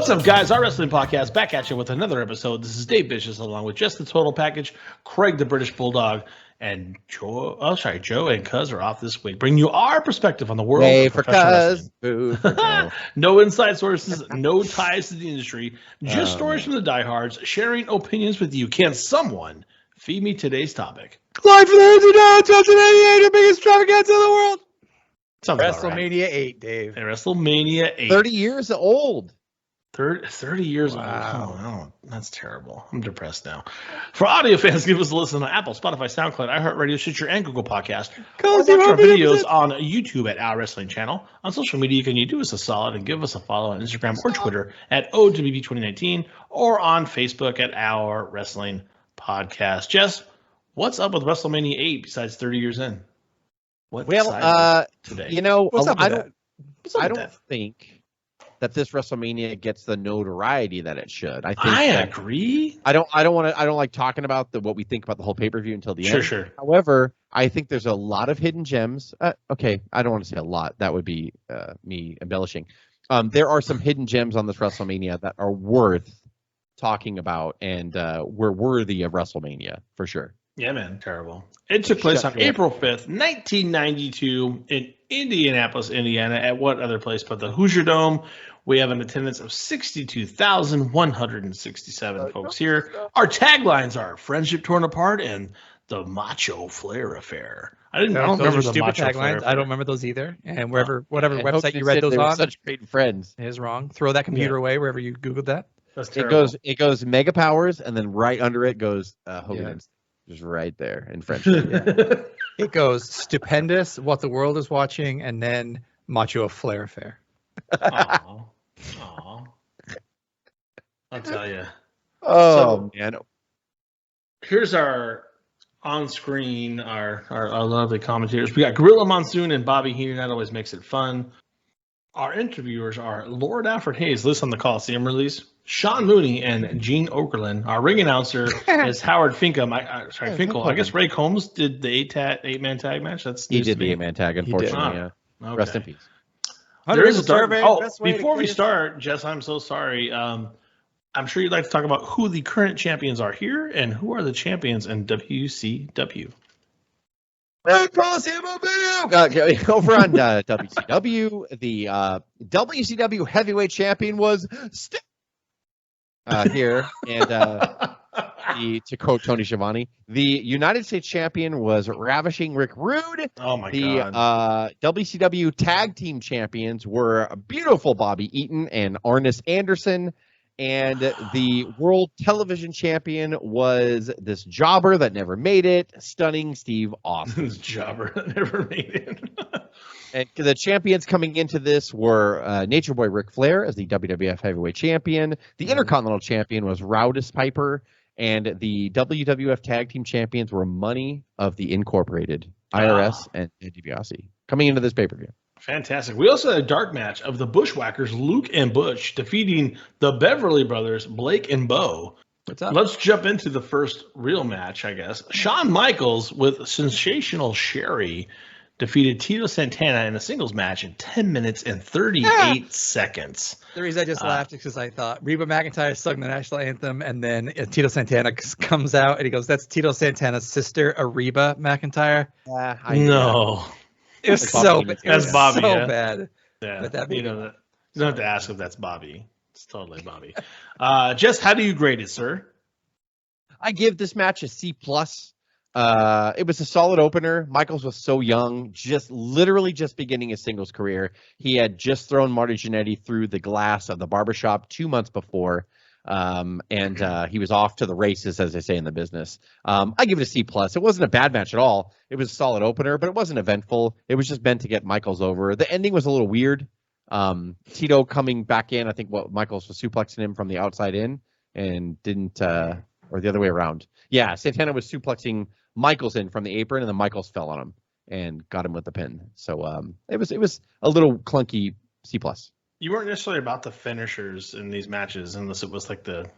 What's up, guys? Our wrestling podcast back at you with another episode. This is Dave Vicious, along with Jess the Total Package, Craig the British Bulldog, and Joe and Cuz are off this week, bringing you our perspective on the world of professional wrestling. Boo for Joe. No inside sources, no ties to the industry, just stories from the diehards, sharing opinions with you. Can someone feed me today's topic? Live from the WWF, the biggest extravaganza in the world. WrestleMania 8, Dave. And WrestleMania 8. 30 years old. 30 years Wow. old. Oh, that's terrible. I'm depressed now. For audio fans, give us a listen on Apple, Spotify, SoundCloud, iHeartRadio, Stitcher, and Google Podcast. Or watch our videos on YouTube at Our Wrestling Channel. On social media, can you do us a solid and give us a follow on Instagram or Twitter at O.W.P 2019 or on Facebook at Our Wrestling Podcast. Jess, what's up with WrestleMania 8 besides 30 years in? What today? You know, What's up with I that? don't think that this WrestleMania gets the notoriety that it should. I agree. I don't like talking about what we think about the whole pay-per-view until the end. Sure. However, I think there's a lot of hidden gems. Okay, I don't want to say a lot. That would be me embellishing. There are some hidden gems on this WrestleMania that are worth talking about and were worthy of WrestleMania for sure. Yeah, man. Terrible. It took place on April 5th, 1992 in Indianapolis, Indiana. At what other place but the Hoosier Dome? We have an attendance of 62,167 folks here. Our taglines are Friendship Torn Apart and the Macho Flair Affair. I don't Those remember are the stupid Macho Flair taglines. Affair. I don't remember those either. And whatever I website hope you read said those they were on such great friends. is wrong. Throw that computer away wherever you Googled that. That's It terrible. goes Mega Powers, and then right under it goes Hogan. Just right there in Friendship. Yeah. It goes Stupendous, What the World is Watching, and then Macho Flair Affair. Aw. I'll tell you. Oh man. Here's our on-screen, our lovely commentators. We got Gorilla Monsoon and Bobby Heenan. That always makes it fun. Our interviewers are Lord Alfred Hayes, list on the Coliseum release, Sean Mooney, and Gene Okerlund. Our ring announcer is Howard Finkel. Finkel. I guess Ray Combs did the eight-man tag match. That's He news did to me. the 8-man tag, unfortunately. Yeah. Okay. Rest in peace. There is a dark. survey, Oh, best way to before we clean it. start, Jess, I'm so sorry. I'm sure you'd like to talk about who the current champions are here and who are the champions in WCW. Coliseum over on WCW, the WCW heavyweight champion was here, and to quote Tony Schiavone, the United States champion was Ravishing Rick Rude. Oh my God. WCW tag team champions were beautiful Bobby Eaton and Arnis Anderson. And the world television champion was this jobber that never made it, Stunning Steve Austin. This jobber that never made it. And the champions coming into this were Nature Boy Ric Flair as the WWF Heavyweight Champion. The Intercontinental Champion was Rowdus Piper. And the WWF Tag Team Champions were Money of the Incorporated, IRS, and Ed DiBiase, coming into this pay-per-view. Fantastic. We also had a dark match of the Bushwhackers, Luke and Butch, defeating the Beverly Brothers, Blake and Bo. What's up? Let's jump into the first real match, I guess. Shawn Michaels with Sensational Sherry defeated Tito Santana in a singles match in 10 minutes and 38 seconds. The reason I just laughed is because I thought Reba McEntire sung the national anthem, and then Tito Santana comes out and he goes, "That's Tito Santana's sister, Reba McEntire." No. It was so bad. That's Bobby, So yeah. bad. Yeah, But that you don't have to ask if that's Bobby. It's totally Bobby. Jess, how do you grade it, sir? I give this match a C+. It was a solid opener. Michaels was so young, literally just beginning his singles career. He had just thrown Marty Jannetty through the glass of the barbershop 2 months before. And he was off to the races, as they say in the business. I give it a C+. It wasn't a bad match at all. It was a solid opener, but it wasn't eventful. It was just meant to get Michaels over. The ending was a little weird. Tito coming back in, I think Michaels was suplexing him from the outside in and didn't, or the other way around. Yeah, Santana was suplexing Michaels in from the apron, and then Michaels fell on him and got him with the pin. So it was a little clunky C+. You weren't necessarily about the finishers in these matches unless it was like the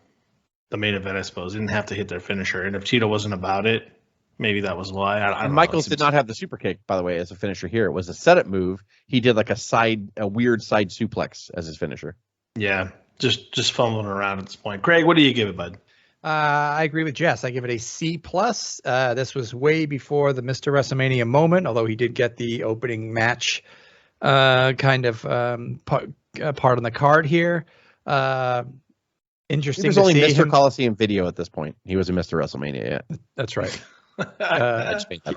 main event, I suppose. You didn't have to hit their finisher. And if Tito wasn't about it, maybe that was why. I don't know. Michaels did not have the super kick, by the way, as a finisher here. It was a setup move. He did like a weird side suplex as his finisher. Yeah. Just fumbling around at this point. Craig, what do you give it, bud? I agree with Jess. I give it a C+. This was way before the Mr. WrestleMania moment, although he did get the opening match part on the card here. Interesting. He was only Mr. Coliseum Video at this point. He was a Mr. WrestleMania. Yeah, that's right.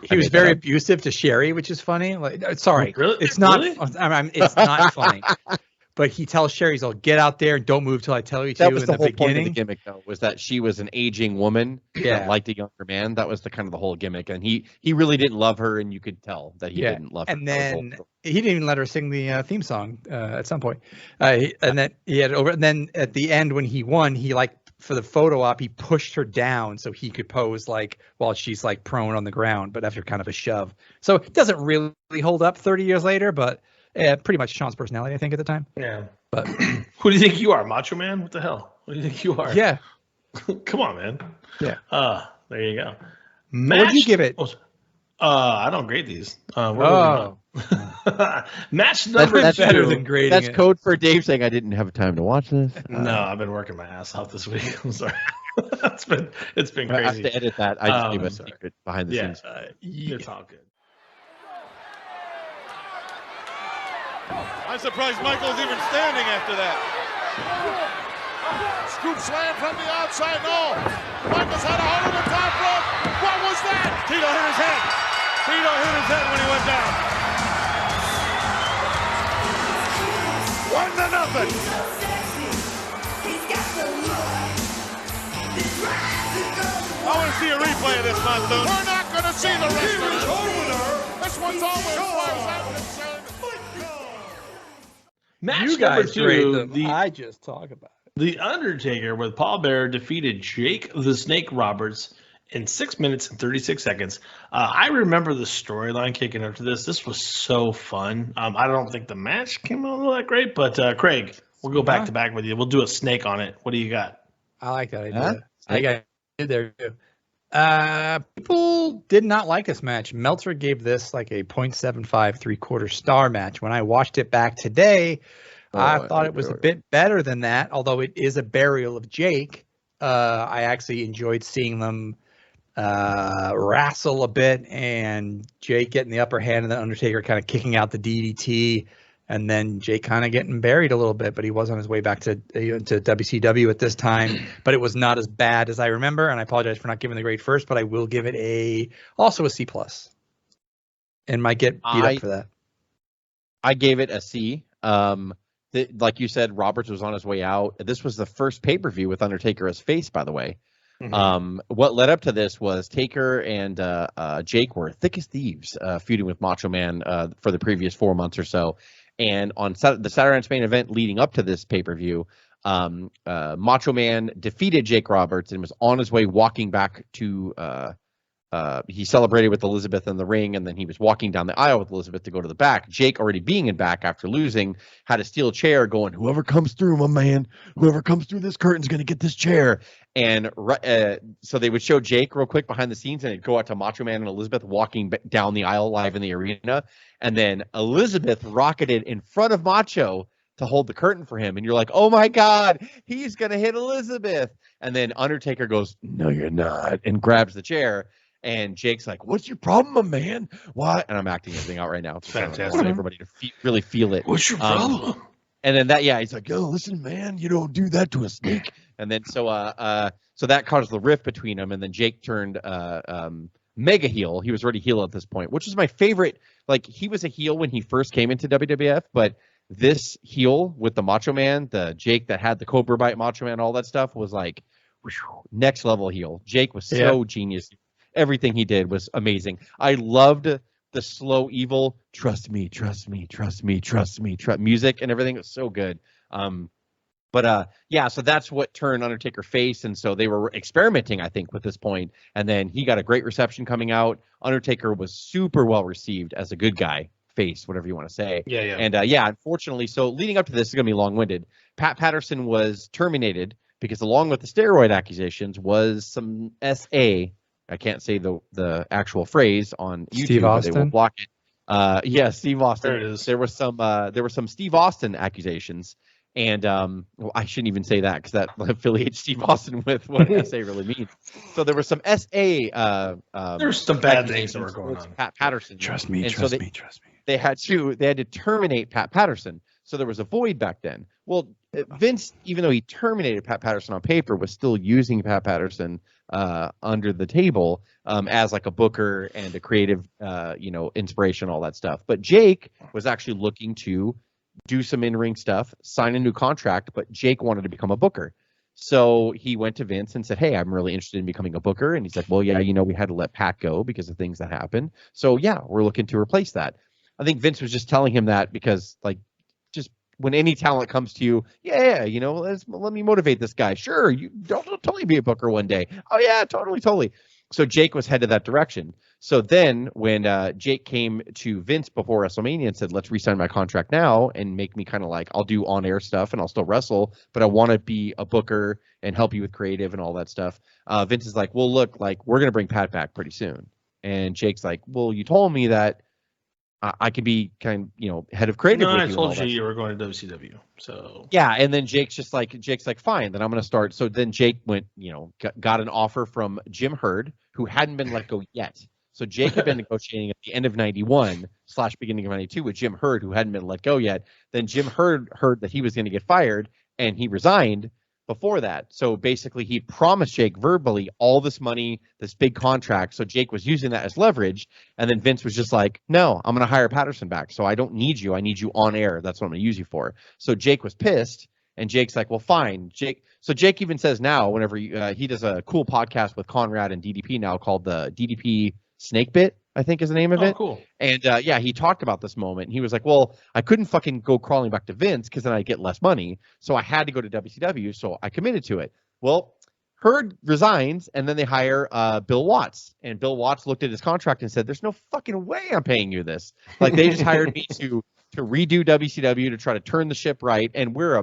He was very abusive to Sherry, which is funny. Like, sorry, really? It's not. Really? It's not funny. But he tells Sherry, he's like, get out there and don't move till I tell you to. That was in the whole beginning. point of the gimmick, though, was that she was an aging woman that liked a younger man. That was the kind of the whole gimmick, and he really didn't love her, and you could tell that he didn't love her. And then he didn't even let her sing the theme song at some point. And then he had over. And then at the end, when he won, he for the photo op, he pushed her down so he could pose while she's prone on the ground, but after kind of a shove. So it doesn't really hold up 30 years later, but pretty much Sean's personality, I think, at the time. Yeah. But who do you think you are, Macho Man? What the hell? What do you think you are? Yeah. Come on, man. Yeah. There you go. What'd you give it? I don't grade these. Match number that's 2. better than grading. That's code for Dave saying I didn't have time to watch this. No, I've been working my ass off this week. I'm sorry. it's been crazy. I have to edit that. I just gave a secret behind the scenes. It's all good. I'm surprised Michael's even standing after that. Scoop slam from the outside. No. Michael's had a hold of the top rope. What was that? Tito hit his head. Tito hit his head when he went down. 1-0. I want to see a replay of this, Monsoon. We're not going to see the rest of it. This one's over as far as I'm concerned. Match you guys number 2. I just talk about it. The Undertaker with Paul Bearer defeated Jake the Snake Roberts in 6 minutes and 36 seconds. I remember the storyline kicking up to this. This was so fun. I don't think the match came out all that great, but Craig, we'll go back to back with you. We'll do a snake on it. What do you got? I like that idea. I got it there too. People did not like this match. Meltzer gave this a 0.75 3/4 star match. When I watched it back today, I thought it was a bit better than that, although it is a burial of Jake. I actually enjoyed seeing them wrestle a bit, and Jake getting the upper hand and the Undertaker kind of kicking out the DDT, and then Jake kind of getting buried a little bit, but he was on his way back to WCW at this time. But it was not as bad as I remember, and I apologize for not giving the grade first, but I will give it also a C+. And might get beat up for that. I gave it a C. Like you said, Roberts was on his way out. This was the first pay-per-view with Undertaker as face, by the way. Mm-hmm. What led up to this was Taker and Jake were thick as thieves, feuding with Macho Man for the previous 4 months or so. And on the Saturday Night's main event leading up to this pay-per-view, Macho Man defeated Jake Roberts and was on his way walking back to he celebrated with Elizabeth in the ring, and then he was walking down the aisle with Elizabeth to go to the back. Jake, already being in back after losing, had a steel chair going, whoever comes through, my man, whoever comes through this curtain's going to get this chair. And so they would show Jake real quick behind the scenes, and it'd go out to Macho Man and Elizabeth walking down the aisle live in the arena. And then Elizabeth rocketed in front of Macho to hold the curtain for him. And you're like, oh my God, he's going to hit Elizabeth. And then Undertaker goes, no, you're not, and grabs the chair. And Jake's like, what's your problem, my man? Why? And I'm acting everything out right now. Fantastic. I want everybody to really feel it. What's your problem? And then he's like, yo, listen, man, you don't do that to a snake. And then so that caused the rift between them. And then Jake turned mega heel. He was already heel at this point, which is my favorite. He was a heel when he first came into WWF, but this heel with the Macho Man, the Jake that had the Cobra Bite Macho Man, all that stuff was next level heel. Jake was so genius. Everything he did was amazing. I loved the slow evil, trust me, trust me, trust me, trust me, music and everything. It was so good. So that's what turned Undertaker face. And so they were experimenting, I think, with this point. And then he got a great reception coming out. Undertaker was super well received as a good guy face, whatever you want to say. Yeah. And unfortunately, so leading up to this is going to be long-winded. Pat Patterson was terminated because along with the steroid accusations was some SA. I can't say the actual phrase on YouTube. Steve Austin. They will block it. Steve Austin. There it is. There was some Steve Austin accusations, And well, I shouldn't even say that because that affiliates Steve Austin with what SA really means. So there was some SA. There's some bad things that were going on. Pat Patterson. Trust me. They had to terminate Pat Patterson. So there was a void back then. Well, Vince, even though he terminated Pat Patterson on paper, was still using Pat Patterson under the table as like a booker and a creative, inspiration, all that stuff. But Jake was actually looking to do some in-ring stuff, sign a new contract, but Jake wanted to become a booker. So he went to Vince and said, hey, I'm really interested in becoming a booker. And he's like, well, yeah, we had to let Pat go because of things that happened. So, yeah, we're looking to replace that. I think Vince was just telling him that because, like, just when any talent comes to you, let me motivate this guy. Sure, you don't totally be a booker one day. Oh, yeah, totally. So Jake was headed that direction. So then when Jake came to Vince before WrestleMania and said, let's re-sign my contract now and make me kind of like, I'll do on-air stuff and I'll still wrestle, but I want to be a booker and help you with creative and all that stuff. Vince is like, well, look, like we're going to bring Pat back pretty soon. And Jake's like, well, you told me that I could be kind of, head of creative. No, I told you were going to WCW. So yeah, and then Jake's like, fine, then I'm going to start. So then Jake went, got an offer from Jim Herd, who hadn't been let go yet. So Jake had been negotiating at the end of 91 / beginning of 92 with Jim Herd, who hadn't been let go yet. Then Jim Herd heard that he was going to get fired, and he resigned before that. So basically, he promised Jake verbally all this money, this big contract. So Jake was using that as leverage. And then Vince was just like, no, I'm going to hire Patterson back. So I don't need you. I need you on air. That's what I'm going to use you for. So Jake was pissed. And Jake's like, well, fine. So Jake even says now, whenever he does a cool podcast with Conrad and DDP now called the DDP Snake Bit, I think is the name of it. Cool. And he talked about this moment. And he was like, well, I couldn't fucking go crawling back to Vince because then I'd get less money. So I had to go to WCW. So I committed to it. Well, Herd resigns, and then they hire Bill Watts. And Bill Watts looked at his contract and said, there's no fucking way I'm paying you this. Like, they just hired me to redo WCW to try to turn the ship right. And we're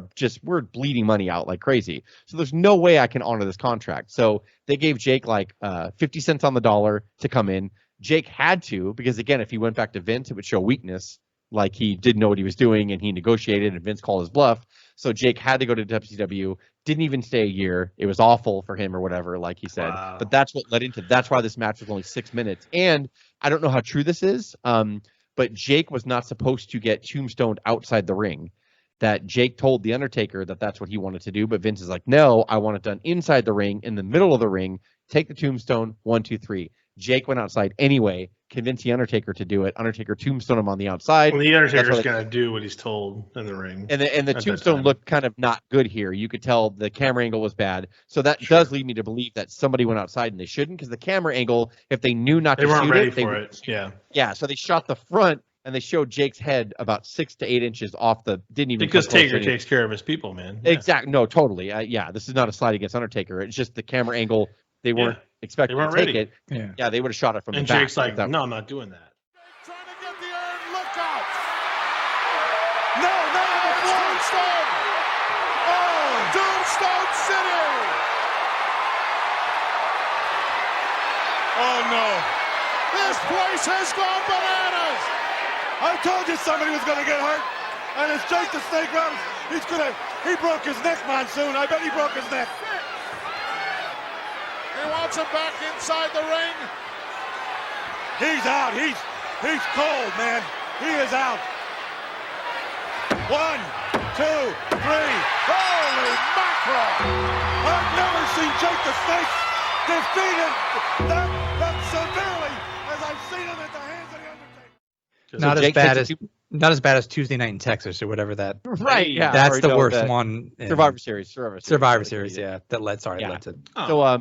bleeding money out like crazy. So there's no way I can honor this contract. So they gave Jake like 50 cents on the dollar to come in. Jake had to, because again, if he went back to Vince, it would show weakness, like he didn't know what he was doing and he negotiated and Vince called his bluff. So Jake had to go to WCW, didn't even stay a year. It was awful for him or whatever, like he said. Wow. But that's what led into, that's why this match was only 6 minutes. And I don't know how true this is, but Jake was not supposed to get tombstoned outside the ring. That Jake told The Undertaker that that's what he wanted to do, but Vince is like, no, I want it done inside the ring, in the middle of the ring, take the tombstone, 1, 2, 3. Jake went outside anyway, convinced The Undertaker to do it. Undertaker tombstone him on the outside. Well, The Undertaker's going to do what he's told in the ring. And the tombstone looked kind of not good here. You could tell the camera angle was bad. So that does lead me to believe that somebody went outside and they shouldn't, because the camera angle, if they knew not to shoot it. They weren't ready for it. Yeah. Yeah, so they shot the front and they showed Jake's head about 6 to 8 inches off the, because Taker takes care of his people, man. Yeah. Exactly. No, totally. This is not a slide against Undertaker. It's just the camera angle. They weren't expecting to take it. Yeah, they would have shot it from the back. And Jake's like, no, I'm not doing that. Trying to get the iron, look out! No, the Tombstone! Oh, Tombstone City! Oh no, this place has gone bananas! I told you somebody was going to get hurt, and it's Jake the Snake Roberts. He broke his neck, Monsoon. I bet he broke his neck. He wants him back inside the ring. He's out. He's cold, man. He is out. 1, 2, 3. Holy mackerel! I've never seen Jake the Snake defeated that severely as I've seen him at the hands of the Undertaker. Not as bad as Tuesday Night in Texas or whatever that. Right. Yeah. That's the worst one. Survivor Series. Yeah. That led to. Oh.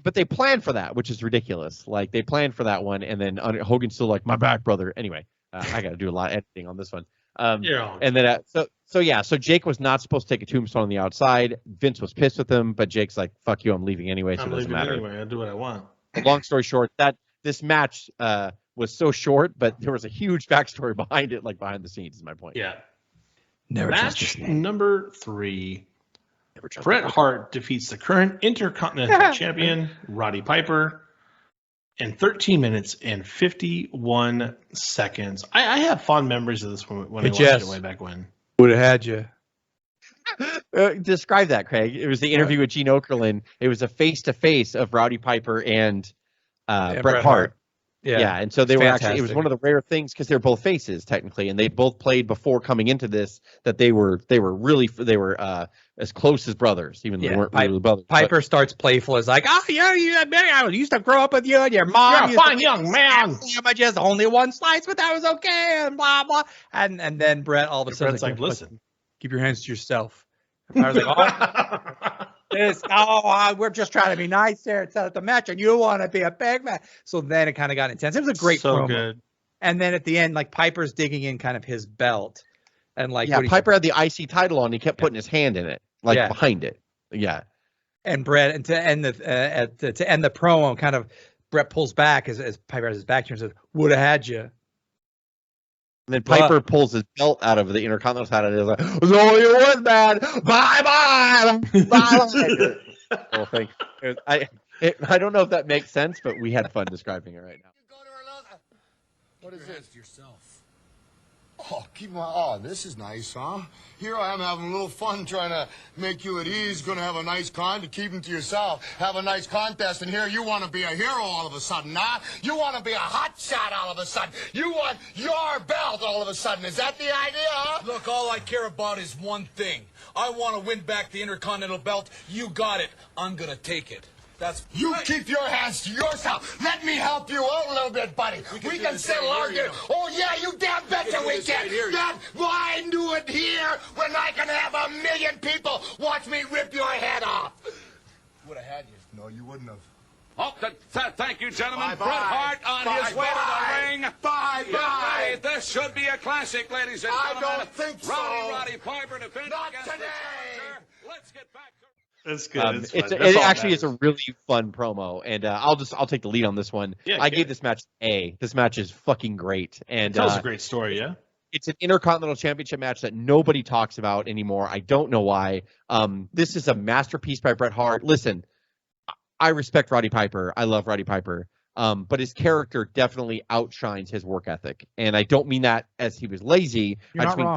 But they planned for that, which is ridiculous. Like they planned for that one, and then Hogan's still like, my back, brother. Anyway, I got to do a lot of editing on this one. And then so Jake was not supposed to take a tombstone on the outside. Vince was pissed with him, but Jake's like, fuck you, I'm leaving anyway, so it doesn't matter. Anyway, I'll do what I want. Long story short, this match was so short, but there was a huge backstory behind it, like behind the scenes, is my point. Yeah. Match number 3. Bret Hart defeats the current Intercontinental Champion, Roddy Piper, in 13 minutes and 51 seconds. I have fond memories of this when I watched it way back when. Would have had you. Describe that, Craig. It was the interview with Gene Okerlund. It was a face-to-face of Rowdy Piper and Bret Hart. Yeah, and so they were actually, it was one of the rare things because they're both faces technically, and they both played before coming into this that they were as close as brothers, even though they weren't really brothers. Piper starts playful as like, oh yeah, I used to grow up with you and your mom. You're a fine young man. I just only one slice, but that was okay, and blah blah. And then Bret all of a sudden Bret's like, listen, keep your hands to yourself. And I was like, we're just trying to be nice there. It's at the match, and you want to be a big man. So then it kind of got intense. It was a great promo. Good. And then at the end, like Piper's digging in kind of his belt, and like Piper had the IC title on. He kept putting his hand in it, behind it. Yeah. And Bret, and to end the promo, kind of Bret pulls back as Piper has his back to him and says, "Would have had you." And then Piper pulls his belt out of the Intercontinental title and is like, "No, you was bad. Bye. Well, thanks. I don't know if that makes sense, but we had fun describing it right now. What is this? Yourself. Oh, oh, this is nice, huh? Here I am having a little fun trying to make you at ease. Going to have a nice con to keep them to yourself. Have a nice contest, and here you want to be a hero all of a sudden, huh? You want to be a hot shot all of a sudden. You want your belt all of a sudden. Is that the idea, huh? Look, all I care about is one thing. I want to win back the Intercontinental belt. You got it. I'm going to take it. You keep your hands to yourself. Let me help you out a little bit, buddy. We can settle arguing. Oh, yeah, you damn betcha we can. Why do it here when I can have 1 million people watch me rip your head off? Would have had you. No, you wouldn't have. Oh, thank you, gentlemen. Bye-bye. Bret Hart on his way to the ring. Bye-bye. This should be a classic, ladies and I gentlemen. don't think so. Roddy Piper defending Not against today. the challenger. Let's get back to... That's good. It actually is a really fun promo, and I'll take the lead on this one. Yeah, I gave this match A. This match is fucking great, and tells a great story. Yeah, it's an Intercontinental Championship match that nobody talks about anymore. I don't know why. This is a masterpiece by Bret Hart. Listen, I respect Roddy Piper. I love Roddy Piper. But his character definitely outshines his work ethic, and I don't mean that as he was lazy. I just mean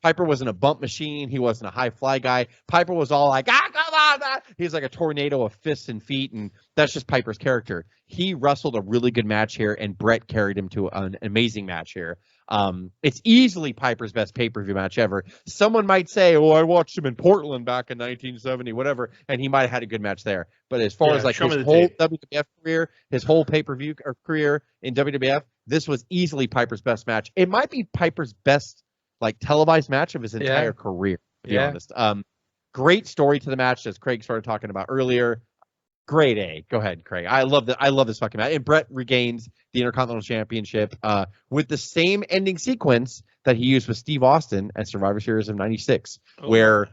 Piper wasn't a bump machine. He wasn't a high fly guy. Piper was all like, come on. He's like a tornado of fists and feet, and that's just Piper's character. He wrestled a really good match here, and Bret carried him to an amazing match here. It's easily Piper's best pay-per-view match ever. Someone might say, oh, I watched him in Portland back in 1970, whatever, and he might have had a good match there. But as far as like his whole WWF career, his whole pay-per-view career in WWF, this was easily Piper's best match. It might be Piper's best like televised match of his entire career, to be honest. Great story to the match, as Craig started talking about earlier. Grade A. Go ahead, Craig. I love this fucking match. And Bret regains the Intercontinental Championship with the same ending sequence that he used with Steve Austin at Survivor Series of '96, where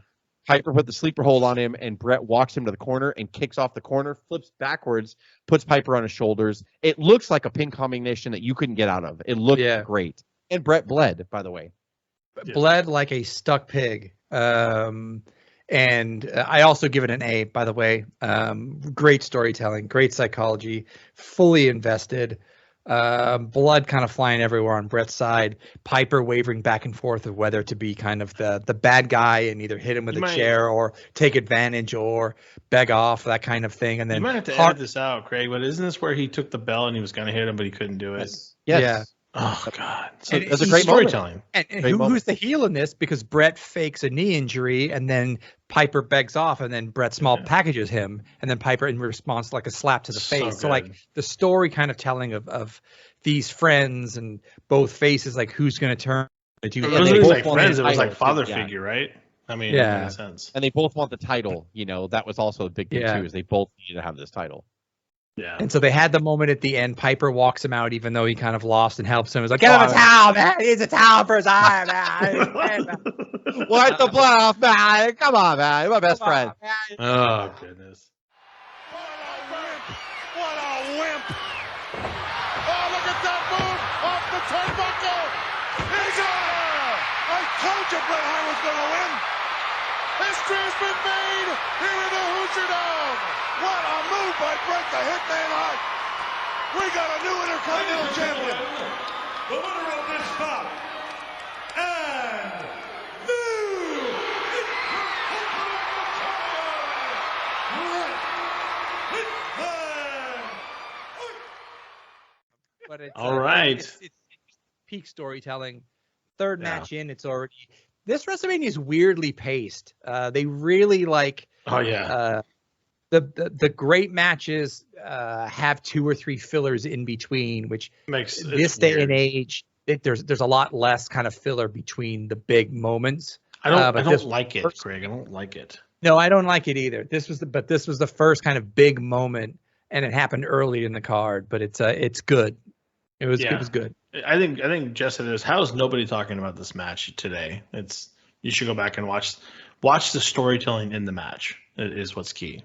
Piper put the sleeper hold on him, and Bret walks him to the corner and kicks off the corner, flips backwards, puts Piper on his shoulders. It looks like a pin combination that you couldn't get out of. It looked great. And Bret bled, by the way. Bled like a stuck pig. And I also give it an A, by the way. Great storytelling, great psychology, fully invested. Blood kind of flying everywhere on Bret's side. Piper wavering back and forth of whether to be kind of the bad guy and either hit him with a chair or take advantage or beg off, that kind of thing. And then you might have to edit this out, Craig, but isn't this where he took the bell and he was going to hit him, but he couldn't do it? Yes. Yeah. Oh, God. So that's a great storytelling. And who's the heel in this? Because Bret fakes a knee injury, and then Piper begs off, and then Bret Small packages him, and then Piper in response like a slap to the face. So like the story kind of telling of these friends and both faces, like who's going to turn. It wasn't like friends. It was like father figure, right? I mean, in a sense. And they both want the title. You know, that was also a big thing too. Is they both needed to have this title. Yeah. And so they had the moment at the end. Piper walks him out, even though he kind of lost, and helps him. He's like, "Give him a towel, man. He needs a towel for his eye, man. Wipe the blood off, man. Come on, man. You're my best friend." Oh, goodness. What a wimp. Oh, look at that move off the turnbuckle. He's on. I told you Bret Hart was going to win. History has been made here in the Hoosier Dome. What a move by Bret the Hitman Hart. We got a new Intercontinental Champion. The winner of this bout and new night. It's peak storytelling. Third Yeah. match in, it's already. This WrestleMania is weirdly paced. They really like. Oh yeah. The great matches have 2 or 3 fillers in between, which Makes this day and age, there's a lot less kind of filler between the big moments. I don't this like it, first- Craig. I don't like it. No, I don't like it either. This was the first kind of big moment, and it happened early in the card. But it's good. It was good. I think Jess said this. How is nobody talking about this match today? You should go back and watch the storytelling in the match. It is what's key.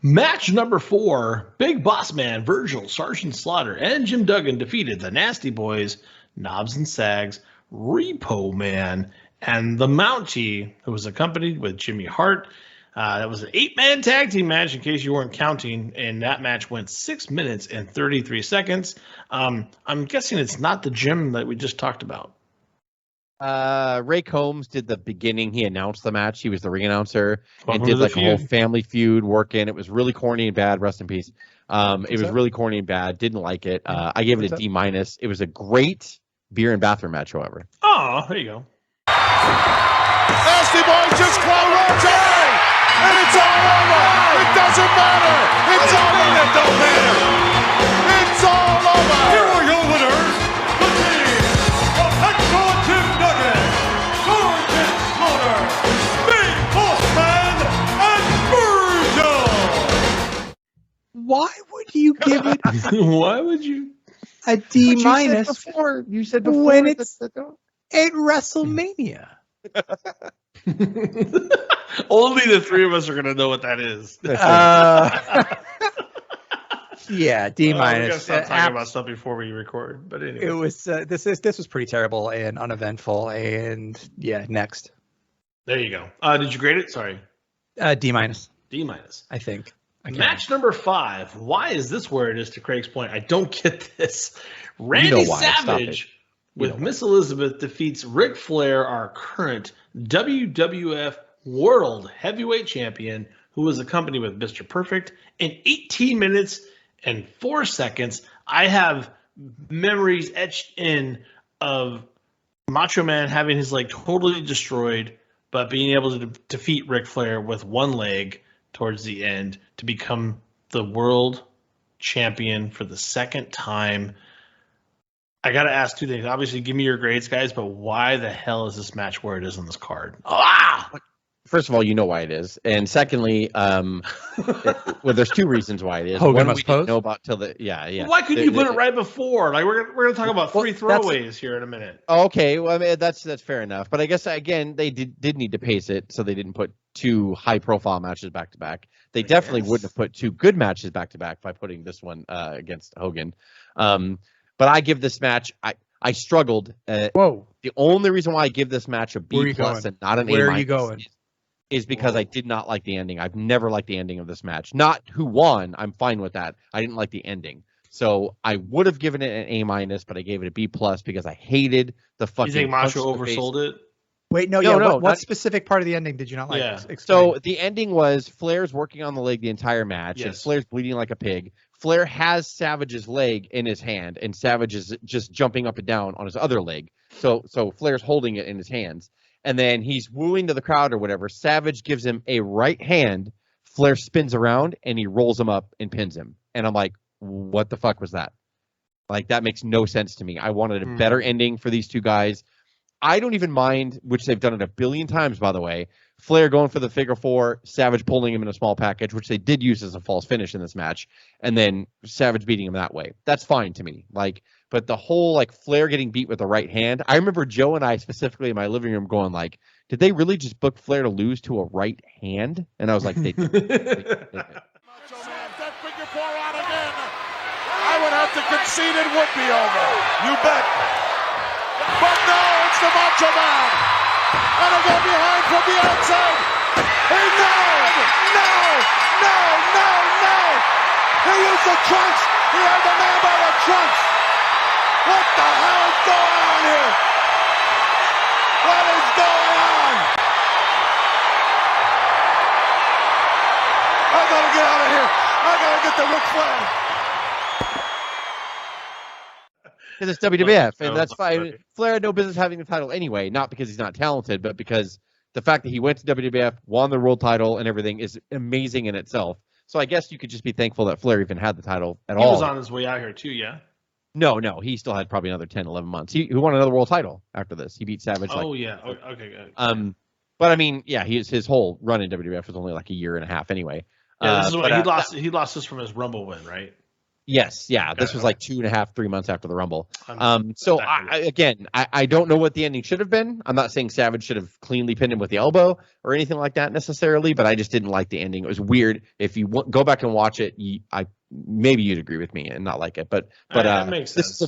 Match number 4, Big Boss Man, Virgil, Sergeant Slaughter, and Jim Duggan defeated the Nasty Boys, Knobs and Sags, Repo Man, and the Mountie, who was accompanied with Jimmy Hart. That was an 8-man tag team match, in case you weren't counting, and that match went 6 minutes and 33 seconds. I'm guessing it's not the gym that we just talked about. Ray Combs did the beginning. He announced the match. He was the ring announcer and Welcome did to the like a whole feud. family feud working. It was really corny and bad. Rest in peace. It was really corny and bad. Didn't like it. I gave it a D-. It was a great beer and bathroom match, however. Oh, there you go. Nasty Boys just close away, and it's all over. It doesn't matter. It's all over. It don't matter. It's all over. Here are your winners, the team of Extra Jim Duggan, Sergeant Slaughter, Big Boss Man, and Virgil. Why would you give it Why would you? a D-? You said before when it's at WrestleMania? Only the 3 of us are going to know what that is. Yeah, D-. We gotta stop talking about stuff before we record. But anyway, It was this was pretty terrible and uneventful, and yeah, next there you go. Did you grade it? Sorry, D-. D-. I think. Match number 5. Why is this where it is? To Craig's point, I don't get this. You Randy know why. Stop Savage You with know Miss Elizabeth defeats Ric Flair, our current WWF World Heavyweight Champion, who was accompanied with Mr. Perfect in 18 minutes and 4 seconds. I have memories etched in of Macho Man having his leg totally destroyed, but being able to defeat Ric Flair with one leg towards the end to become the world champion for the second time. I got to ask 2 things. Obviously, give me your grades, guys, but why the hell is this match where it is on this card? First of all, you know why it is, and secondly, well, there's 2 reasons why it is. Hogan One, must we didn't pose? know about till the yeah. Why couldn't you put it right before? Like we're gonna talk about 3 throwaways here in a minute. Okay, well, I mean that's fair enough, but I guess again they did need to pace it, so they didn't put 2 high-profile matches back to back. They definitely wouldn't have put 2 good matches back to back by putting this one against Hogan. But I give this match. I struggled. Whoa! The only reason why I give this match a B+ and not an A- Where are you going? is because I did not like the ending. I've never liked the ending of this match. Not who won. I'm fine with that. I didn't like the ending. So I would have given it an A-, but I gave it a B+ because I hated the fucking. You think Macho oversold it? Wait, No, what not- specific part of the ending did you not like? Yeah. Explain. So the ending was Flair's working on the leg the entire match, and Yes. Flair's bleeding like a pig. Flair has Savage's leg in his hand, and Savage is just jumping up and down on his other leg. So Flair's holding it in his hands, and then he's wooing to the crowd or whatever. Savage gives him a right hand. Flair spins around, and he rolls him up and pins him. And I'm like, what the fuck was that? Like, that makes no sense to me. I wanted a better ending for these 2 guys. I don't even mind, which they've done it a billion times, by the way, Flair going for the figure 4, Savage pulling him in a small package, which they did use as a false finish in this match, and then Savage beating him that way. That's fine to me. Like, but the whole like Flair getting beat with the right hand, I remember Joe and I specifically in my living room going like, did they really just book Flair to lose to a right hand? And I was like, they did. Macho Man, that figure 4 out again. I would have to concede it would be over. You bet. But no, it's the Macho Man. And a go behind from the outside. Hey, no! He used the trunks. He had the man by the trunks. What the hell is going on here? What is going on? I gotta get out of here. I gotta get to Ric Flair. because it's WWF, and Oh, that's fine. right. Flair had no business having the title anyway, not because he's not talented, but because the fact that he went to WWF, won the world title, and everything is amazing in itself. So I guess you could just be thankful that Flair even had the title at all. He was on his way out here too, yeah. No, he still had probably another 10, 11 months. He won another world title after this. He beat Savage. Yeah. Okay, good. But I mean, yeah, his whole run in WWF was only like a year and a half anyway. Yeah, this is what he lost this from his Rumble win, right? Yes, yeah. This was like 2.5, 3 months after the Rumble. So I don't know what the ending should have been. I'm not saying Savage should have cleanly pinned him with the elbow or anything like that necessarily, but I just didn't like the ending. It was weird. If you go back and watch it, maybe you'd agree with me and not like it. But that makes sense.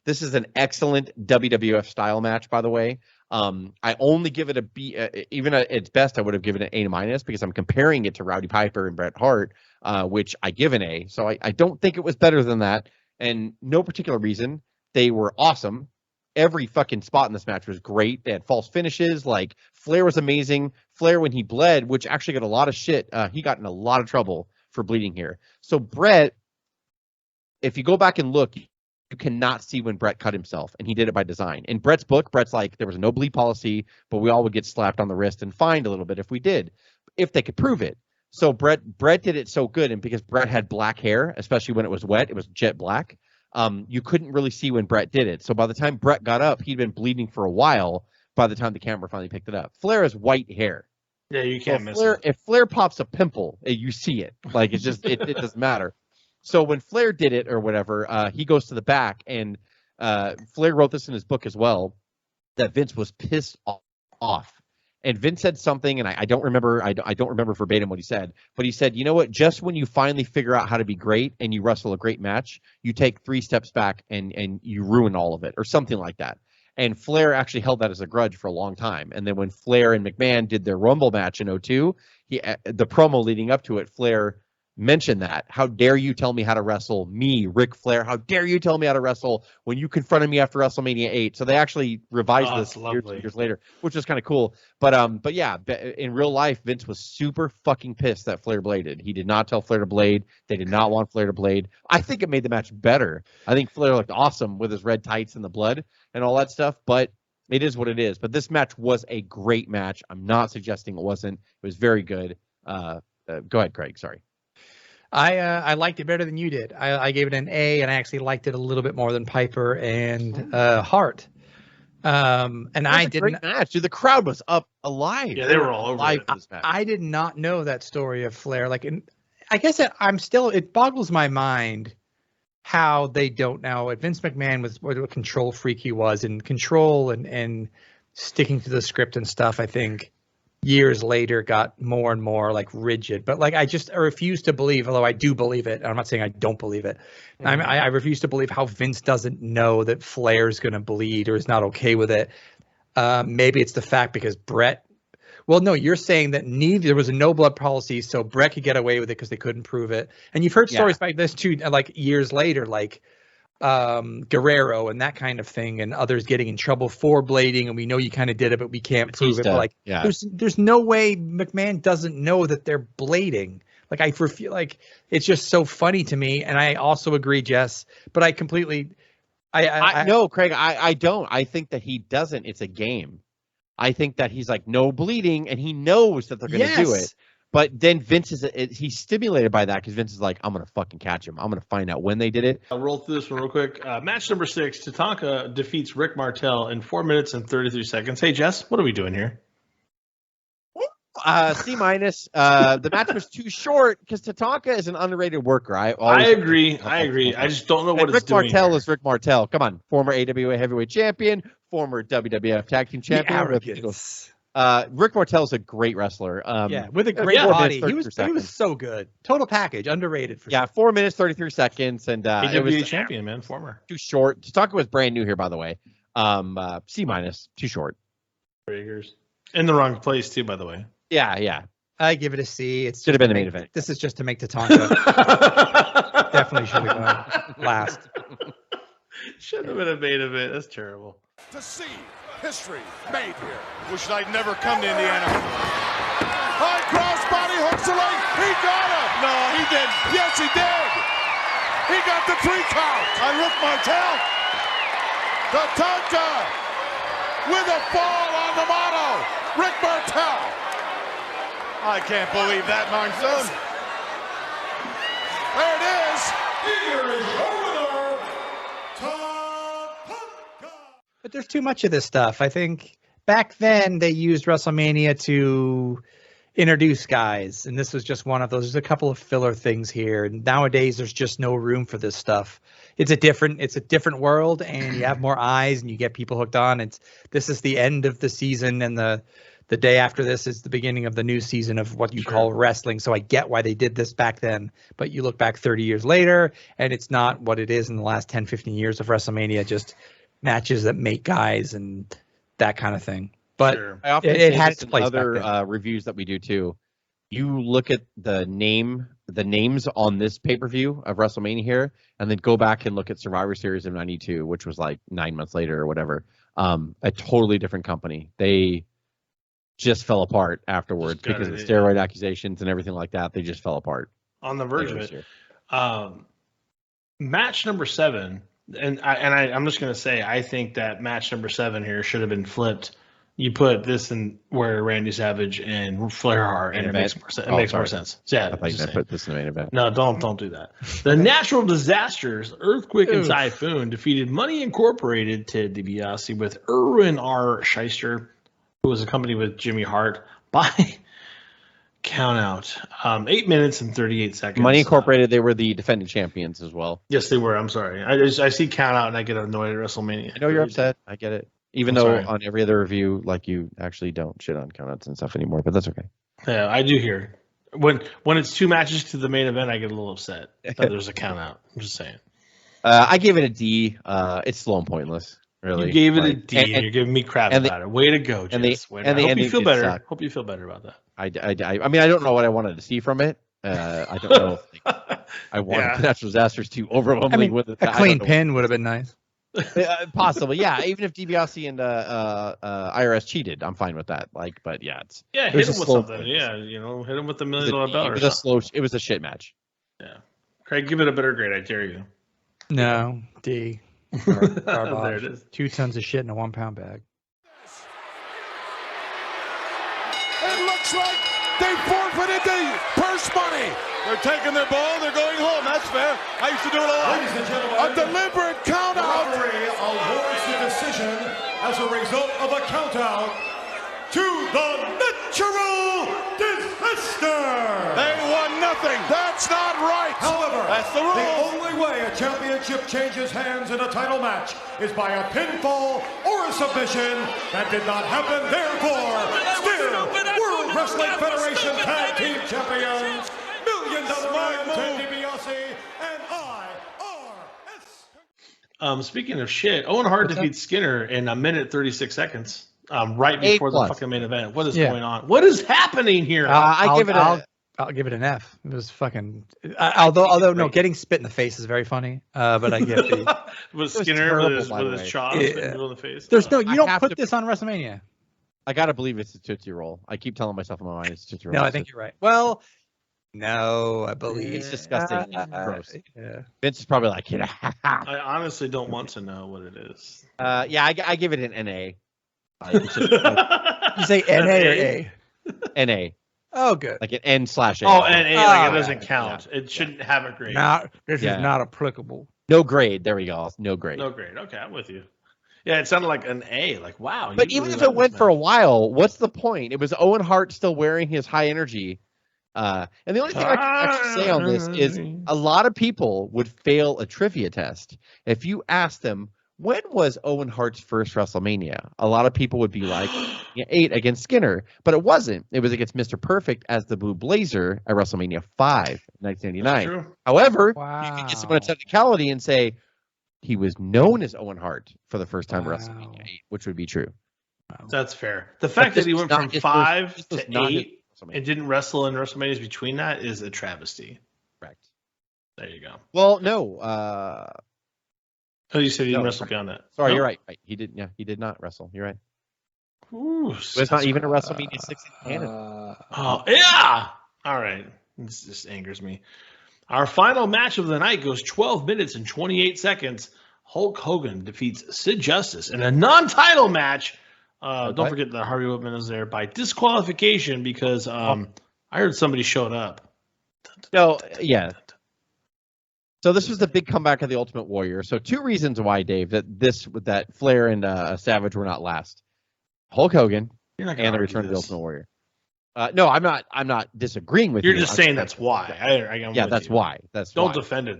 This is an excellent WWF style match, by the way. I only give it a B. Even at its best, I would have given it an A- because I'm comparing it to Rowdy Piper and Bret Hart, which I give an A. So I don't think it was better than that. And no particular reason. They were awesome. Every fucking spot in this match was great. They had false finishes. Like Flair was amazing. Flair, when he bled, which actually got a lot of shit, he got in a lot of trouble for bleeding here. So Bret, if you go back and look, you cannot see when Bret cut himself, and he did it by design. In Bret's book, Bret's like, there was a no bleed policy, but we all would get slapped on the wrist and fined a little bit if we did, if they could prove it. So Bret did it so good, and because Bret had black hair, especially when it was wet, it was jet black, you couldn't really see when Bret did it. So by the time Bret got up, he'd been bleeding for a while by the time the camera finally picked it up. Flair has white hair. Yeah, you can't miss Flair, it. if Flair pops a pimple, you see it. Like, it's just, it doesn't matter. So when Flair did it or whatever, he goes to the back, and Flair wrote this in his book as well, that Vince was pissed off. And Vince said something, and I don't remember. I don't remember verbatim what he said, but he said, "You know what? Just when you finally figure out how to be great and you wrestle a great match, you take 3 steps back and you ruin all of it," or something like that. And Flair actually held that as a grudge for a long time. And then when Flair and McMahon did their Rumble match in 2002, the promo leading up to it, Flair mentioned that. How dare you tell me how to wrestle? Me, Ric Flair. How dare you tell me how to wrestle when you confronted me after WrestleMania 8? So they actually revised this years later, which was kind of cool. But yeah, in real life, Vince was super fucking pissed that Flair bladed. He did not tell Flair to blade. They did not want Flair to blade. I think it made the match better. I think Flair looked awesome with his red tights and the blood and all that stuff, but it is what it is. But this match was a great match. I'm not suggesting it wasn't. It was very good. Go ahead, Craig. Sorry. I liked it better than you did. I gave it an A, and I actually liked it a little bit more than Piper and Hart. And I didn't. Great match. Dude, the crowd was up alive. Yeah, they were all over it. I did not know that story of Flair. Like, I guess it boggles my mind how they don't know. Vince McMahon was what a control freak he was, and control and sticking to the script and stuff. I think years later got more and more like rigid, but like I refuse to believe, although I do believe it. I'm not saying I don't believe it. Mm-hmm. I refuse to believe how Vince doesn't know that Flair's going to bleed or is not okay with it. Maybe it's the fact because Bret. Well, no, you're saying that there was a no blood policy, so Bret could get away with it because they couldn't prove it. And you've heard stories like this too, like years later, like Guerrero and that kind of thing, and others getting in trouble for blading, and we know you kind of did it, but we can't prove it. But like, there's no way McMahon doesn't know that they're blading. Like, I feel like it's just so funny to me, and I also agree, Jess. But I completely, no, Craig, I don't. I think that he doesn't. It's a game. I think that he's like no bleeding, and he knows that they're going to do it. But then Vince he's stimulated by that because Vince is like, I'm going to fucking catch him. I'm going to find out when they did it. I'll roll through this one real quick. Match number 6, Tatanka defeats Rick Martel in 4 minutes and 33 seconds. Hey, Jess, what are we doing here? C-. The match was too short because Tatanka is an underrated worker. I agree. I just don't know what it's doing. Rick Martel is Rick Martel. Come on. Former AWA heavyweight champion, former WWF tag team champion. Rick Martel is a great wrestler. With a great body. He was so good. Total package, underrated. 4 minutes, 33 seconds. And AWA champion, man, former. Too short. Tatanka was brand new here, by the way. C-, too short. In the wrong place, too, by the way. Yeah. I give it a C. It should have been the main event. This is just to make Tatanka. Definitely should have gone last. Should have been a main event. That's terrible. To see history made here. Wish I'd never come to Indiana. High cross body hooks the leg. He got him. No, he didn't. Yes, he did. He got the 3 count on Rick Martel. Tatanka with a fall on the motto. Rick Martel. I can't believe that, Monsoon. There it is. Here is your winner, Tatanka. But there's too much of this stuff. I think back then they used WrestleMania to introduce guys, and this was just one of those. There's a couple of filler things here. Nowadays, there's just no room for this stuff. It's a different world, and you have more eyes, and you get people hooked on. This is the end of the season, and the day after this is the beginning of the new season of what you call wrestling. So I get why they did this back then, but you look back 30 years later, and it's not what it is in the last 10, 15 years of WrestleMania, just matches that make guys and that kind of thing. But I often it had its place. Other reviews that we do too. You look at the names on this pay-per-view of WrestleMania here, and then go back and look at Survivor Series of '92, which was like 9 months later or whatever. A totally different company. They just fell apart afterwards because of the steroid accusations and everything like that. They just fell apart. On the verge of it. Match number 7, and I'm just going to say, I think that match number 7 here should have been flipped. You put this in where Randy Savage and Flair are, and it makes more sense. It makes more sense. Yeah, I thought you put this in the main event. No, don't do that. The Natural Disasters, Earthquake and Typhoon, defeated Money Incorporated, Ted DiBiase, with Erwin R. Shyster, who was accompanied with Jimmy Hart, by count out. 8 minutes and 38 seconds. Money Incorporated, they were the defending champions as well. Yes, they were. I'm sorry. I see count out and I get annoyed at WrestleMania. I know you're upset. I get it. Even though on every other review, like, you actually don't shit on countouts and stuff anymore, but that's okay. Yeah, I do hear. When it's 2 matches to the main event, I get a little upset that there's a count out. I'm just saying. I gave it a D. It's slow and pointless, really. You gave it a D, and you're giving me crap about it. Way to go, Jess. I hope you feel better. Hope you feel better about that. I mean, I don't know what I wanted to see from it. I don't know if I wanted the Natural Disasters to overwhelmingly with it. A clean pin would have been nice. Possibly, yeah. Even if DiBiase and IRS cheated, I'm fine with that. But yeah, hit him with something. Yeah, hit him with the $1 million belt. It was a shit match. Yeah, Craig, give it a better grade. I dare you. No, D. There it is. 2 tons of shit in a 1 pound bag. It looks like they forfeited the purse money. They're taking their ball. They're going home. That's fair. I used to do it a lot. Ladies and gentlemen, a deliberate count out. The referee awards the decision as a result of a count out to the Natural Disaster. They won nothing. That's not right. However, that's the rule. The only way a championship changes hands in a title match is by a pinfall or a submission. That did not happen. Therefore, still, World Wrestling Federation Tag Team Champions, $1 million man Ted DiBiase and IRS. Speaking of shit, Owen Hart defeats Skinner in 1 minute 36 seconds. Right before the fucking main event. What is going on? What is happening here? I'll give it an F. It was fucking. Although no, getting spit in the face is very funny. But I get it. Was Skinner with his chops in the face? There's no. You don't put this on WrestleMania. I gotta believe it's a Tootsie Roll. I keep telling myself in my mind it's a Tootsie Roll. No, I think you're right. Well, no, I believe it's disgusting. Gross. Yeah. Vince is probably like, I honestly don't want to know what it is. Yeah, I give it an NA. You say NA or A? NA. Oh, good. Like an N/A. Oh, NA, like it doesn't count. Yeah. It shouldn't have a grade. This is not applicable. No grade. There we go. No grade. No grade. Okay, I'm with you. Yeah, it sounded like an A. Like, wow. But even if it went for a while, what's the point? It was Owen Hart still wearing his high energy. And the only thing I can actually say on this is a lot of people would fail a trivia test if you asked them, when was Owen Hart's first WrestleMania? A lot of people would be like, 8 against Skinner. But it wasn't. It was against Mr. Perfect as the Blue Blazer at WrestleMania 5, 1999. However, you can get someone a technicality and say he was known as Owen Hart for the first time at WrestleMania 8, which would be true. That's fair. The fact that he went from 5 to 8 and didn't wrestle in WrestleManias between that is a travesty. Correct. There you go. Well, no. Oh, you said he didn't wrestle beyond that. Sorry, you're right. He did. Yeah, he did not wrestle. You're right. Ooh, it's not even a WrestleMania 6 in Canada. Oh yeah. All right. This just angers me. Our final match of the night goes 12 minutes and 28 seconds. Hulk Hogan defeats Sid Justice in a non-title match. Don't forget that Harvey Whitman is there by disqualification because I heard somebody showed up. No, yeah. So this was the big comeback of the Ultimate Warrior. So 2 reasons why, Dave, that Flair and Savage were not last: Hulk Hogan and the return of the Ultimate Warrior. No, I'm not disagreeing with you. You're just saying that's why. That's why. Don't defend it.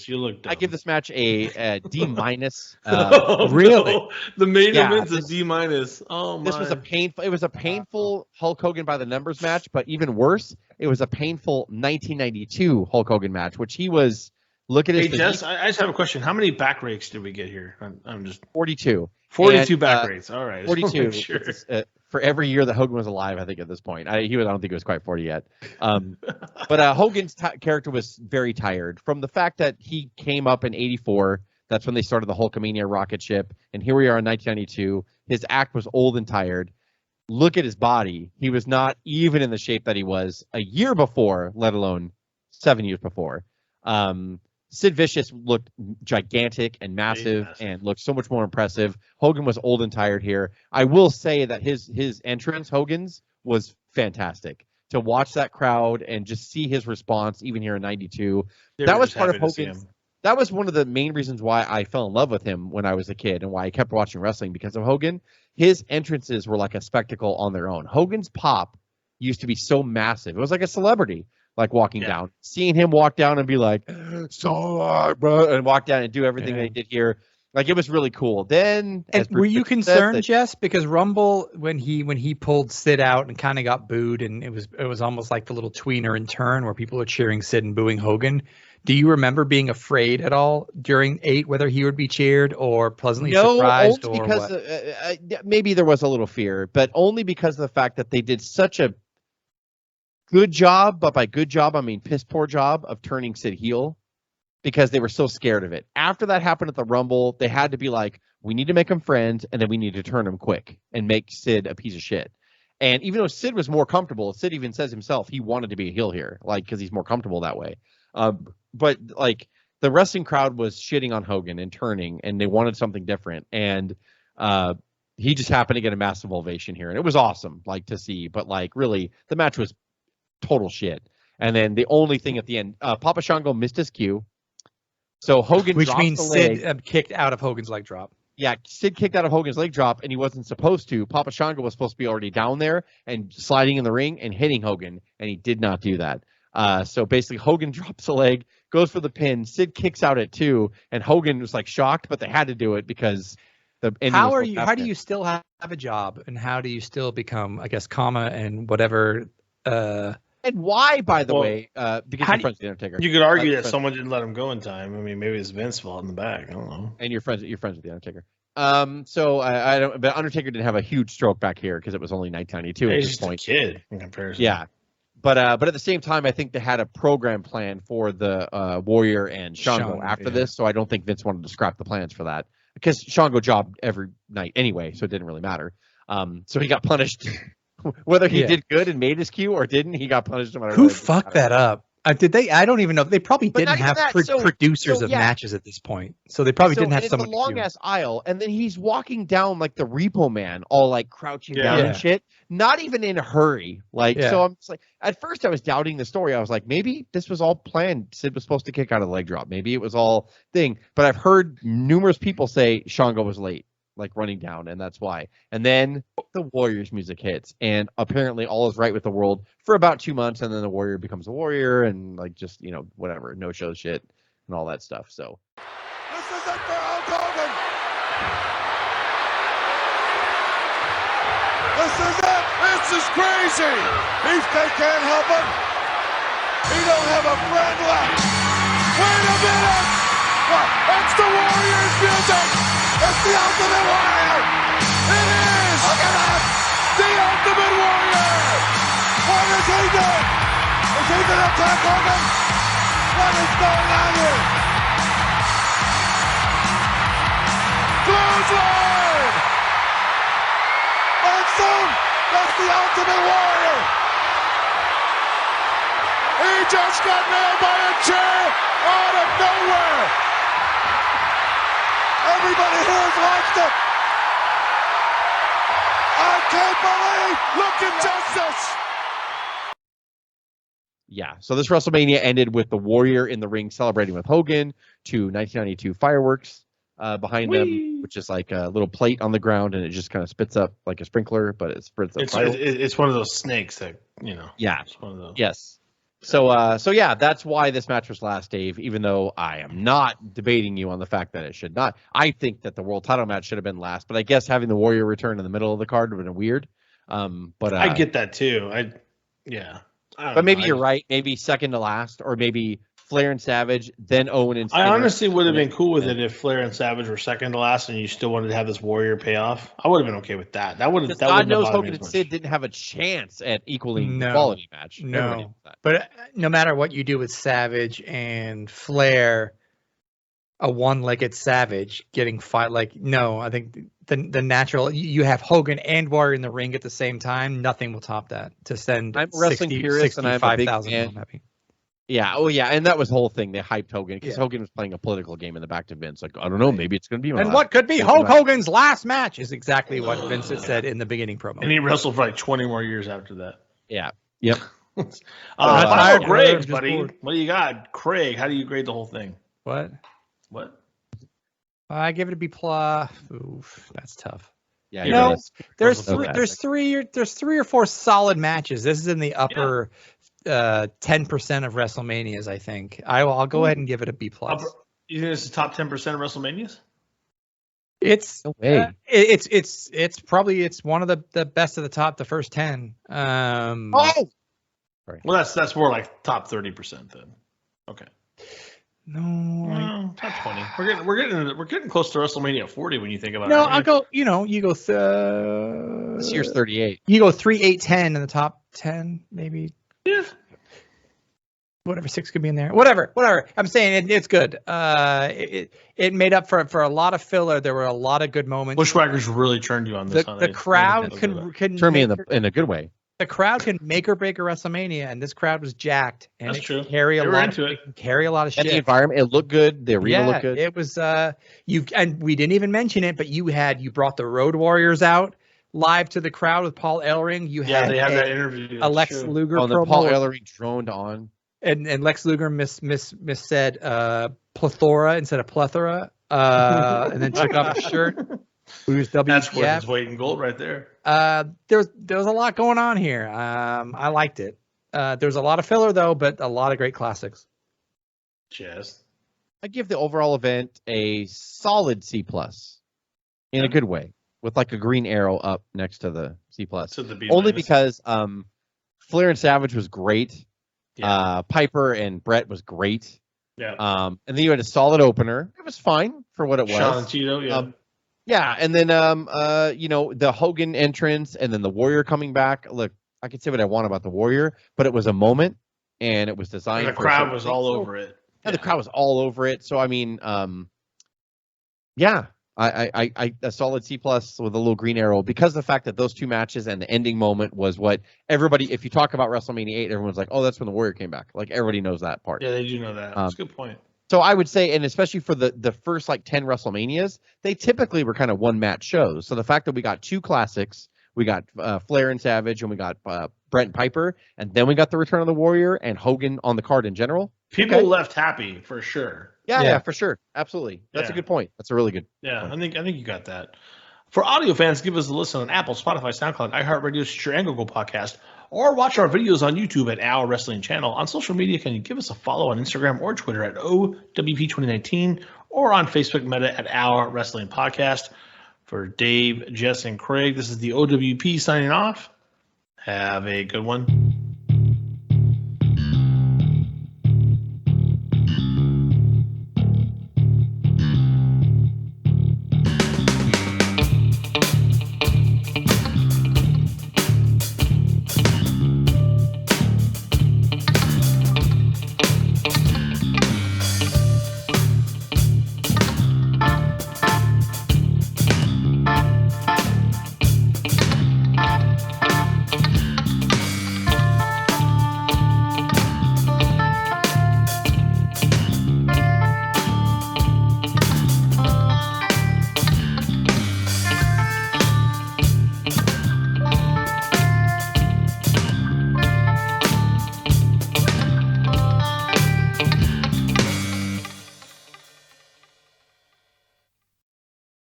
You look dumb. I give this match a D minus. Really? No. The main event's a D minus. Oh my! This was a painful Hulk Hogan by the numbers match, but even worse, it was a painful 1992 Hulk Hogan match, which he was. Look at his. Hey, Jess, I just have a question. How many back rakes did we get here? I'm just 42. 42 back rakes. All right. 42. Sure. For every year that Hogan was alive, I think at this point. I don't think it was quite 40 yet. But Hogan's character was very tired from the fact that he came up in 84. That's when they started the Hulkamania rocket ship. And here we are in 1992. His act was old and tired. Look at his body. He was not even in the shape that he was a year before, let alone 7 years before. Sid Vicious looked gigantic and massive and looked so much more impressive. Hogan was old and tired here. I will say that his entrance, Hogan's, was fantastic. To watch that crowd and just see his response, even here in 92, that was part of Hogan's. That was one of the main reasons why I fell in love with him when I was a kid and why I kept watching wrestling, because of Hogan. His entrances were like a spectacle on their own. Hogan's pop used to be so massive. It was like a celebrity. Like walking down, seeing him walk down and be like, "So, bro," and walk down and do everything they did here. Like, it was really cool. Then, were you concerned, Jess, because Rumble when he pulled Sid out and kind of got booed, and it was almost like the little tweener in turn where people were cheering Sid and booing Hogan. Do you remember being afraid at all during 8 whether he would be cheered or pleasantly surprised? No, only or because what? Maybe there was a little fear, but only because of the fact that they did such a good job, but by good job, I mean piss poor job of turning Sid heel because they were so scared of it. After that happened at the Rumble, they had to be like, we need to make him friends, and then we need to turn him quick and make Sid a piece of shit. And even though Sid was more comfortable, Sid even says himself he wanted to be a heel here, like, because he's more comfortable that way. But like the wrestling crowd was shitting on Hogan and turning, and they wanted something different. And he just happened to get a massive ovation here, and it was awesome, like, to see. But like, really, the match was total shit. And then the only thing at the end, Papa Shango missed his cue. So Hogan which drops means the leg. Sid kicked out of Hogan's leg drop. Yeah, Sid kicked out of Hogan's leg drop, and he wasn't supposed to. Papa Shango was supposed to be already down there and sliding in the ring and hitting Hogan, and he did not do that. So basically, Hogan drops the leg, goes for the pin. Sid kicks out at 2, and Hogan was like shocked, but they had to do it because the ending How do you still have a job, and how do you still become, I guess, Kama and whatever? And why, by the way, because you're friends with the Undertaker. You could argue that someone didn't let him go in time. I mean, maybe it's Vince's fault in the back. I don't know. And you're friends with the Undertaker. So I don't. But Undertaker didn't have a huge stroke back here because it was only 1992 at this point. He's just a kid in comparison. Yeah, but at the same time, I think they had a program plan for the Warrior and Shango after this. So I don't think Vince wanted to scrap the plans for that because Shango jobbed every night anyway, so it didn't really matter. So he got punished. Whether he did good and made his cue or didn't, he got punished. No matter Who fucked that up? Did they? I don't even know. They probably didn't have producers of yeah. matches at this point, so they probably didn't have it's someone. It's a long ass aisle, and then he's walking down like the Repo Man, all like crouching down and shit, not even in a hurry. Like, so I'm just like, at first I was doubting the story. I was like, maybe this was all planned. Sid was supposed to kick out of the leg drop. Maybe it was all thing. But I've heard numerous people say Shango was late, like running down, and that's why. And then the Warriors music hits, and apparently all is right with the world for about 2 months, and then the Warrior becomes a Warrior, and like just, you know, whatever, no show shit and all that stuff. So this is it for Hulk Hogan. This is it. This is crazy. They can't help it. He don't have a friend left. Wait a minute. What? It's the Warriors music. It's the Ultimate Warrior! It is! Look at that! The Ultimate Warrior! What is he doing? Is he going to attack Hogan? What is going on here? Clothesline! And soon, that's the Ultimate Warrior! He just got nailed by a chair out of nowhere! Everybody here has watched it. I can't believe. Look at Justice. Yeah, so this WrestleMania ended with the Warrior in the ring celebrating with Hogan to 1992 fireworks behind them, which is like a little plate on the ground, and it just kind of spits up like a sprinkler, but it spits up fireworks. It's one of those snakes that, Yeah, it's one of those. yes. So yeah, that's why this match was last, Dave, even though I am not debating you on the fact that it should not. I think that the world title match should have been last, but I guess having the Warrior return in the middle of the card would have been weird. But I get that too. But maybe you're right. Maybe second to last, or maybe Flair and Savage, then Owen and Skinner. I honestly would have been cool with it if Flair and Savage were second to last, and you still wanted to have this Warrior payoff. I would have been okay with that. That would have. God knows Hogan and Sid didn't have a chance at equaling the quality match. No, but no matter what you do with Savage and Flair, a one-legged Savage getting fight I think the natural you have Hogan and Warrior in the ring at the same time. Nothing will top that. To send I'm wrestling purist and I'm a big fan. Happy. Yeah, and that was the whole thing. They hyped Hogan because Hogan was playing a political game in the back to Vince. Like, I don't know, maybe it's going to be. And what could be Hulk Hogan's last match is exactly what Vince had said in the beginning promo. And he wrestled for like 20 more years after that. Yeah. Yep. Craig, buddy. Bored. What do you got, Craig? How do you grade the whole thing? What? I give it a B+. Oof, that's tough. Yeah, there's three or four solid matches. This is in the upper 10% of WrestleManias, I think. I'll go ahead and give it a B+. You think it's the top 10% of WrestleManias? It's it's probably one of the best of the top, the first 10. Well, that's more like top 30% then. Okay. No, top 20. We're getting close to WrestleMania 40 when you think about it. No, I'll go. You go. This year's 38. You go 3, 8, 10 in the top 10, maybe. Yeah. Whatever, 6 could be in there. Whatever. I'm saying it's good. It made up for a lot of filler. There were a lot of good moments. Bushwhackers really turned you on this. The crowd can turn me in a good way. The crowd can make or break a WrestleMania, and this crowd was jacked. And that's true. Carry a lot of shit. And the environment, it looked good. The arena looked good. It was. And we didn't even mention it, but you brought the Road Warriors out live to the crowd with Paul Ellering. They had that interview. Lex Luger promo. The Paul Ellering droned on. And Lex Luger missaid plethora instead of plethora, and then took off his shirt. Who's WWF? That's worth his weight in gold right there. There was a lot going on here. I liked it. There's a lot of filler though, but a lot of great classics. Jess, I give the overall event a solid C+ in a good way, with like a green arrow up next to the C+. Only because Flair and Savage was great. Yeah. Piper and Brett was great. Yeah. And then you had a solid opener. It was fine for what it was. Shawn and Tito, yeah. Yeah, and then the Hogan entrance and then the Warrior coming back. Look, I can say what I want about the Warrior, but it was a moment and it was designed. And the crowd was all over it. Yeah, the crowd was all over it. So I mean, yeah, I a solid C+ with a little green arrow because of the fact that those two matches and the ending moment was what everybody. If you talk about WrestleMania 8, everyone's like, "Oh, that's when the Warrior came back." Like everybody knows that part. Yeah, they do know that. That's a good point. So I would say, and especially for the first like 10 WrestleManias, they typically were kind of one match shows. So the fact that we got two classics, we got Flair and Savage, and we got Brett and Piper, and then we got the return of the Warrior and Hogan on the card in general. People left happy for sure. Yeah, for sure, absolutely. That's a good point. That's a really good. Yeah, point. I think you got that. For audio fans, give us a listen on Apple, Spotify, SoundCloud, iHeartRadio, Stitcher, and Google Podcast, or watch our videos on YouTube at Our Wrestling Channel. On social media, can you give us a follow on Instagram or Twitter at O.W.P 2019, or on Facebook Meta at Our Wrestling Podcast. For Dave, Jess, and Craig, this is the O.W.P signing off. Have a good one.